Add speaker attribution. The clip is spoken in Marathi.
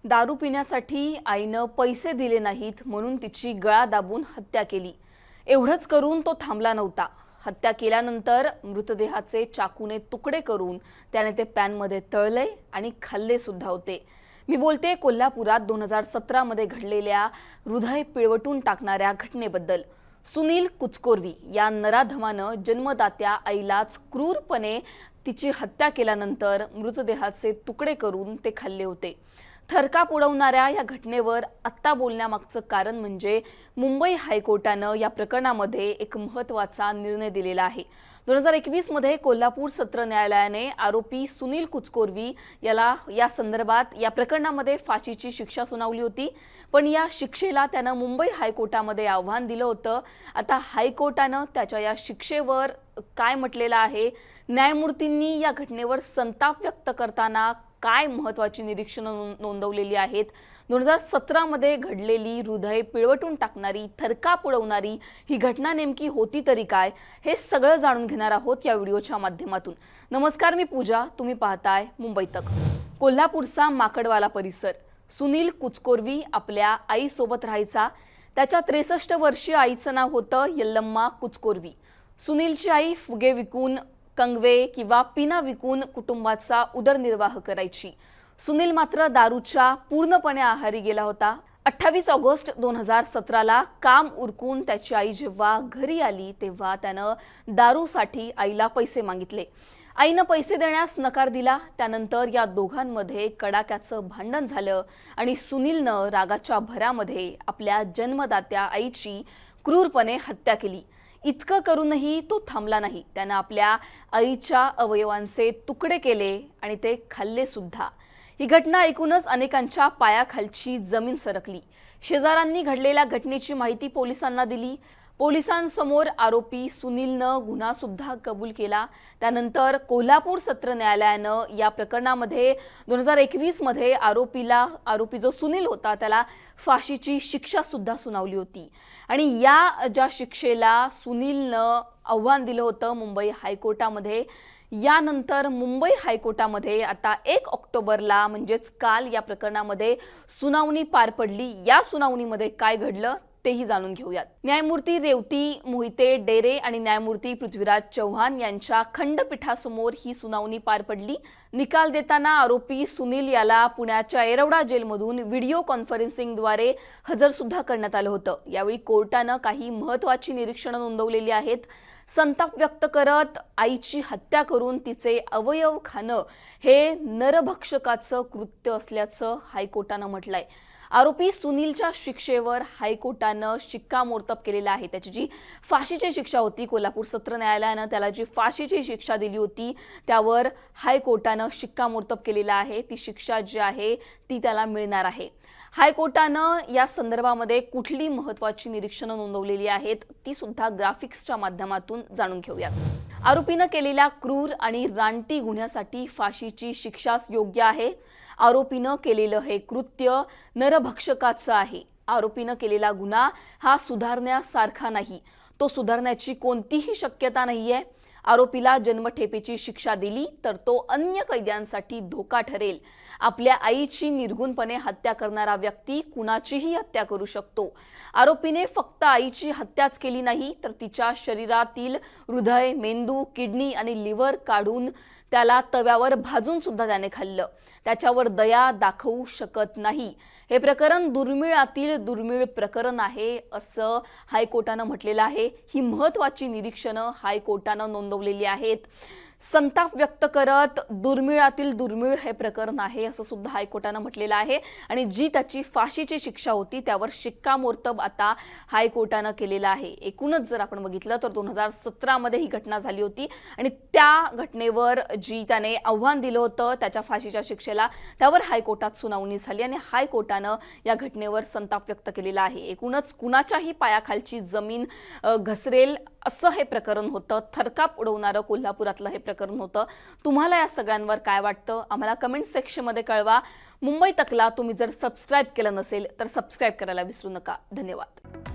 Speaker 1: दारू पिण्यासाठी आईनं पैसे दिले नाहीत म्हणून तिची गळा दाबून हत्या केली। एवढंच करून तो थांबला नव्हता। हत्या केल्यानंतर मृतदेहाचे चाकूने तुकडे करून त्याने ते पॅनमध्ये तळले आणि खाल्ले सुद्धा होते। मी बोलते कोल्हापुरात 2017 मध्ये घडलेल्या हृदय पिळवटून टाकणाऱ्या घटनेबद्दल। सुनील कुचकोर्वी या नराधमानं जन्मदात्या आईलाच क्रूरपणे तिची हत्या केल्यानंतर मृतदेहाचे तुकडे करून ते खाल्ले होते। थरकाप उडवणाऱ्या या घटनेवर आत्ता बोलण्यामागचं कारण म्हणजे मुंबई हायकोर्टानं या प्रकरणामध्ये एक महत्त्वाचा निर्णय दिलेला आहे। 2021 मध्ये कोल्हापूर सत्र न्यायालयाने आरोपी सुनील कुचकोर्वी याला या संदर्भात या प्रकरणामध्ये फाशीची शिक्षा सुनावली होती। पण या शिक्षेला त्यानं मुंबई हायकोर्टामध्ये आव्हान दिलं होतं। आता हायकोर्टानं त्याच्या या शिक्षेवर काय म्हटलेलं आहे, न्यायमूर्तींनी या घटनेवर संताप व्यक्त करताना काय महत्त्वाची निरीक्षणं नोंदवलेली आहेत, 2017 मध्ये घडलेली हृदय पिळवटून टाकणारी थरकाप उडवणारी ही घटना नेमकी होती तरी काय, हे सगळं जाणून घेणार आहोत या व्हिडिओच्या माध्यमातून। नमस्कार, मी पूजा, तुम्ही पाहताय मुंबई तक। कोल्हापूरचा माकडवाला परिसर। सुनील कुचकोर्वी आपल्या आईसोबत राहायचा। त्याच्या 63 वर्षीय आईचं नाव होतं यल्लम्मा कुचकोर्वी। सुनीलची आई फुगे विकून, कंगवे किंवा पिना विकून कुटुंबाचा उदरनिर्वाह करायची। सुनील मात्र दारूच्या पूर्णपणे आहारी गेला होता। 28 ऑगस्ट 2017ला काम उरकून त्याची आई जेव्हा घरी आली तेव्हा त्यानं दारूसाठी आईला पैसे मागितले। आईनं पैसे देण्यास नकार दिला। त्यानंतर या दोघांमध्ये कडाक्याचं भांडण झालं आणि सुनीलनं रागाच्या भरामध्ये आपल्या जन्मदात्या आईची क्रूरपने हत्या केली। इतकं करूनही तो थांबला नाही। त्यानं आपल्या आईच्या अवयवांचे तुकडे केले आणि ते खाल्ले सुद्धा। ही घटना ऐकूनच अनेकांच्या पायाखालची जमीन सरकली। शेजाऱ्यांनी घडलेल्या घटनेची माहिती पोलिसांना दिली। पोलिसांसमोर आरोपी सुनीलनं गुन्हा सुद्धा कबूल केला। त्यानंतर कोल्हापूर सत्र न्यायालयानं या प्रकरणामध्ये 2021 मध्ये आरोपी जो सुनील होता त्याला फाशीची शिक्षा सुद्धा सुनावली होती। आणि या ज्या शिक्षेला सुनीलनं आव्हान दिलं होतं मुंबई हायकोर्टामध्ये, यानंतर मुंबई हायकोर्टामध्ये आता 1 ऑक्टोबरला म्हणजेच काल या प्रकरणामध्ये सुनावणी पार पडली। या सुनावणीमध्ये काय घडलं तेही जाणून घेऊयात। न्यायमूर्ती रेवती मोहिते डेरे आणि न्यायमूर्ती पृथ्वीराज चव्हाण यांच्या खंडपीठासमोर ही सुनावणी पार पडली। निकाल देताना आरोपी सुनील याला पुण्याच्या येरवडा जेलमधून व्हिडिओ कॉन्फरन्सिंगद्वारे हजर सुद्धा करण्यात आलं होतं। यावेळी कोर्टानं काही महत्त्वाची निरीक्षणं नोंदवलेली आहेत। संताप व्यक्त करत आईची हत्या करून तिचे अवयव खाणं हे नरभक्षकाचं कृत्य असल्याचं हायकोर्टानं म्हटलंय। आरोपी सुनीलच्या शिक्षेवर हायकोर्टानं शिक्कामोर्तब केलेला आहे। त्याची जी फाशीची शिक्षा होती, कोल्हापूर सत्र न्यायालयानं त्याला जी फाशीची शिक्षा दिली होती त्यावर हायकोर्टानं शिक्कामोर्तब केलेला आहे। ती शिक्षा जी आहे ती त्याला मिळणार आहे। हायकोर्टानं या संदर्भामध्ये कुठली महत्त्वाची निरीक्षणं नोंदवलेली आहेत ती सुद्धा ग्राफिक्सच्या माध्यमातून जाणून घेऊयात। आरोपीनं केलेल्या क्रूर आणि रानटी गुन्ह्यासाठी फाशीची शिक्षाच योग्य आहे। आरोपीनं केलेलं हे कृत्य नरभक्षकाचं आहे। आरोपीनं केलेला गुन्हा हा सुधारण्यासारखा नाही, तो सुधारण्याची कोणतीही शक्यता नाहीये। आरोपीला जन्मठेपेची शिक्षा दिली तर तो अन्य कैद्यांसाठी धोका ठरेल। आपल्या आईची निर्गुणपणे हत्या करणारा व्यक्ती कुणाचीही हत्या करू शकतो। आरोपीने फक्त आईची हत्याच केली नाही तर तिच्या शरीरातील हृदय, मेंदू, किडनी आणि लिव्हर काढून त्याला तव्यावर भाजून सुद्धा त्याने खाल्लं। त्याच्यावर दया दाखवू शकत नाही। हे प्रकरण दुर्मिळातील दुर्मिळ प्रकरण आहे असं हायकोर्टानं म्हटलेलं आहे। ही महत्त्वाची निरीक्षणं हायकोर्टानं नोंदवलेली आहेत। संताप व्यक्त करत दुर्मिळातील दुर्मिळ हे प्रकरण आहे असं सुद्धा हायकोर्टानं म्हटलेलं आहे। आणि जी त्याची फाशीची शिक्षा होती त्यावर शिक्कामोर्तब आता हायकोर्टानं केलेलं आहे। एकूणच जर आपण बघितलं तर 2017 मध्ये ही घटना झाली होती आणि त्या घटनेवर जी त्याने आव्हान दिलं होतं त्याच्या फाशीच्या शिक्षेला, त्यावर हायकोर्टात सुनावणी झाली आणि हायकोर्टानं या घटनेवर संताप व्यक्त केलेला आहे। एकूणच कुणाच्याही पायाखालची जमीन घसरेल असं हे प्रकरण होतं। थरकाप उडवणारं कोल्हापुरातलं हे प्रकरण होतं। तुम्हाला या सगळ्यांवर काय वाटतं आम्हाला कमेंट सेक्शनमध्ये कळवा। मुंबई तकला तुम्ही जर सबस्क्राइब केलं नसेल तर सबस्क्राइब करायला विसरू नका। धन्यवाद।